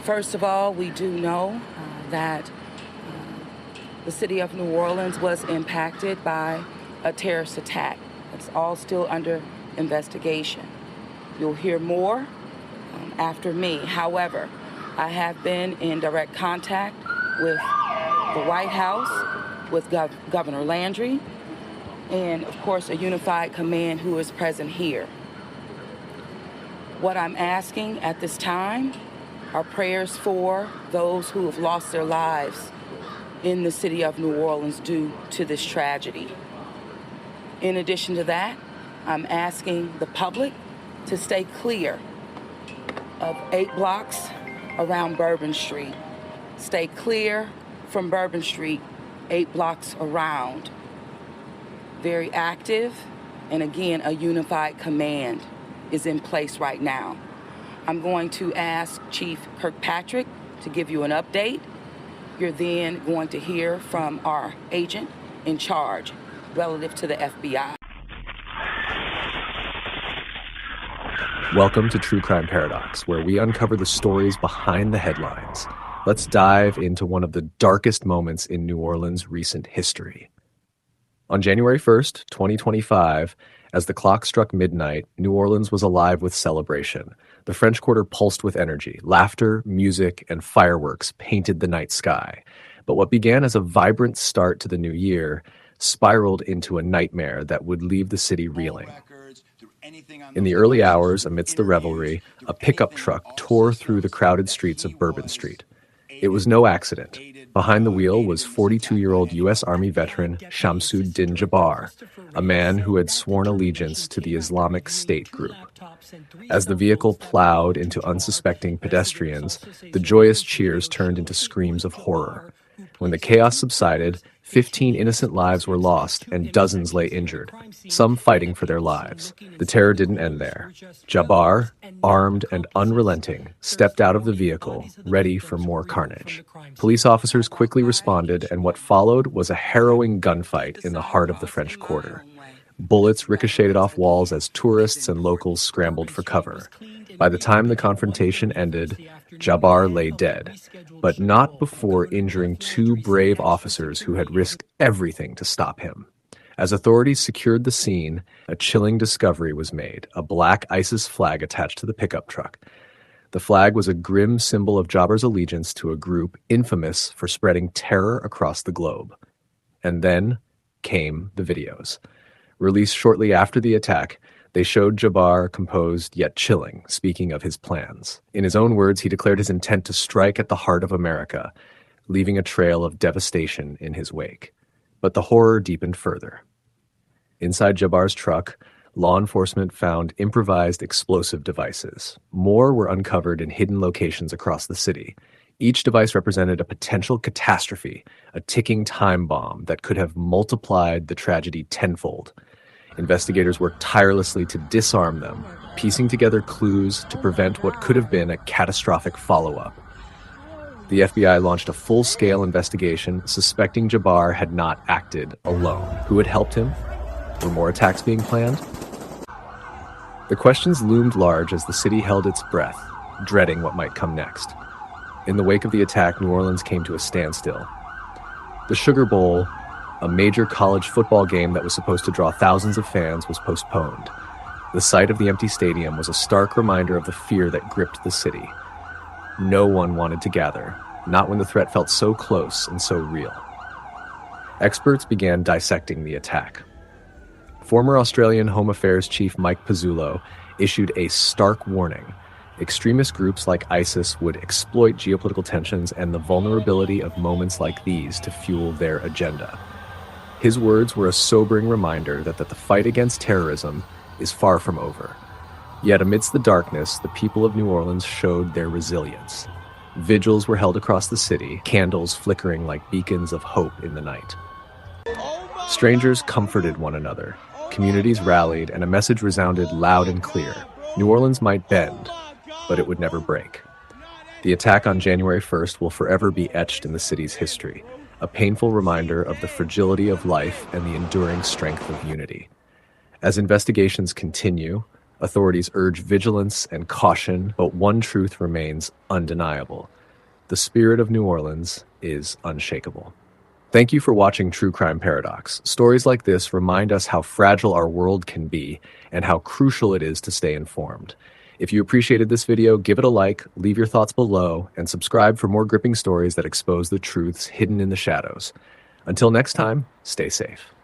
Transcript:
First of all, we do know that the city of New Orleans was impacted by a terrorist attack. It's all still under investigation. You'll hear more after me. However, I have been in direct contact with the White House, with Governor Landry, and of course a unified command who is present here. What I'm asking at this time are prayers for those who have lost their lives in the city of New Orleans due to this tragedy. In addition to that, I'm asking the public to stay clear of 8 blocks around Bourbon Street. Stay clear from Bourbon Street, 8 blocks around. Very active, and again, a unified command is in place right now. I'm going to ask Chief Kirkpatrick to give you an update. You're then going to hear from our agent in charge relative to the FBI. Welcome to True Crime Paradox, where we uncover the stories behind the headlines. Let's dive into one of the darkest moments in New Orleans' recent history. On January 1st, 2025, as the clock struck midnight, New Orleans was alive with celebration. The French Quarter pulsed with energy. Laughter, music, and fireworks painted the night sky. But what began as a vibrant start to the new year spiraled into a nightmare that would leave the city reeling. In the early hours, amidst the revelry, a pickup truck tore through the crowded streets of Bourbon Street. It was no accident. Behind the wheel was 42-year-old U.S. Army veteran Shamsuddin Jabbar, a man who had sworn allegiance to the Islamic State group. As the vehicle plowed into unsuspecting pedestrians, the joyous cheers turned into screams of horror. When the chaos subsided, 15 innocent lives were lost and dozens lay injured, some fighting for their lives. The terror didn't end there. Jabbar, armed and unrelenting, stepped out of the vehicle, ready for more carnage. Police officers quickly responded, and what followed was a harrowing gunfight in the heart of the French Quarter. Bullets ricocheted off walls as tourists and locals scrambled for cover. By the time the confrontation ended, Jabbar lay dead, but not before injuring 2 brave officers who had risked everything to stop him. As authorities secured the scene, a chilling discovery was made: a black ISIS flag attached to the pickup truck. The flag was a grim symbol of Jabbar's allegiance to a group infamous for spreading terror across the globe. And then came the videos. Released shortly after the attack, they showed Jabbar composed yet chilling, speaking of his plans. In his own words, he declared his intent to strike at the heart of America, leaving a trail of devastation in his wake. But the horror deepened further. Inside Jabbar's truck, law enforcement found improvised explosive devices. More were uncovered in hidden locations across the city. Each device represented a potential catastrophe, a ticking time bomb that could have multiplied the tragedy tenfold. Investigators worked tirelessly to disarm them, piecing together clues to prevent what could have been a catastrophic follow-up. The FBI launched a full-scale investigation, suspecting Jabbar had not acted alone. Who had helped him? Were more attacks being planned? The questions loomed large as the city held its breath, dreading what might come next. In the wake of the attack, New Orleans came to a standstill. The Sugar Bowl, a major college football game that was supposed to draw thousands of fans, was postponed. The sight of the empty stadium was a stark reminder of the fear that gripped the city. No one wanted to gather, not when the threat felt so close and so real. Experts began dissecting the attack. Former Australian Home Affairs Chief Mike Pezzullo issued a stark warning. Extremist groups like ISIS would exploit geopolitical tensions and the vulnerability of moments like these to fuel their agenda. His words were a sobering reminder that the fight against terrorism is far from over. Yet amidst the darkness, the people of New Orleans showed their resilience. Vigils were held across the city, candles flickering like beacons of hope in the night. Strangers comforted one another. Communities rallied, and a message resounded loud and clear. New Orleans might bend, but it would never break. The attack on January 1st will forever be etched in the city's history, a painful reminder of the fragility of life and the enduring strength of unity. As investigations continue, Authorities urge vigilance and caution, but one truth remains undeniable. The spirit of New Orleans is unshakable. Thank you for watching True Crime Paradox. Stories like this remind us how fragile our world can be and how crucial it is to stay informed. If you appreciated this video, give it a like, leave your thoughts below, and subscribe for more gripping stories that expose the truths hidden in the shadows. Until next time, stay safe.